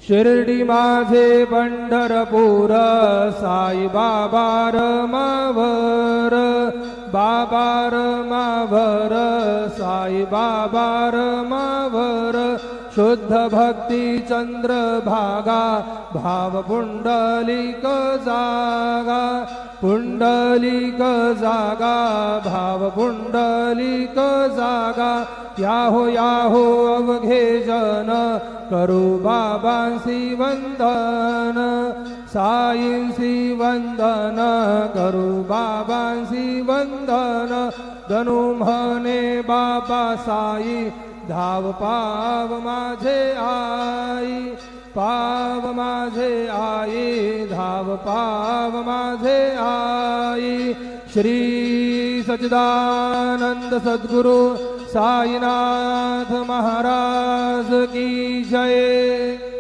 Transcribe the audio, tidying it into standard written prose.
शिर्डी माझे पंढरपूर साई बाबा रमावर, बाबा रमावर, साई बाबा रमावर, शुद्ध भक्ती चंद्रभागा, भाव पुंडलिक जागा, पुंडलिक जागा, भाव पुंडलिक जागा, याहो याहो अवघे जन, करू बाबांसी वंदन, साईंसी वंदन, करू बाबांसी वंदन, जणू म्हणे बाबा साई, धाव पाव माझे आई, पाव माझे आई, धाव पाव माझे आई। श्री सच्चिदानंद सद्गुरु साईनाथ महाराज की जय।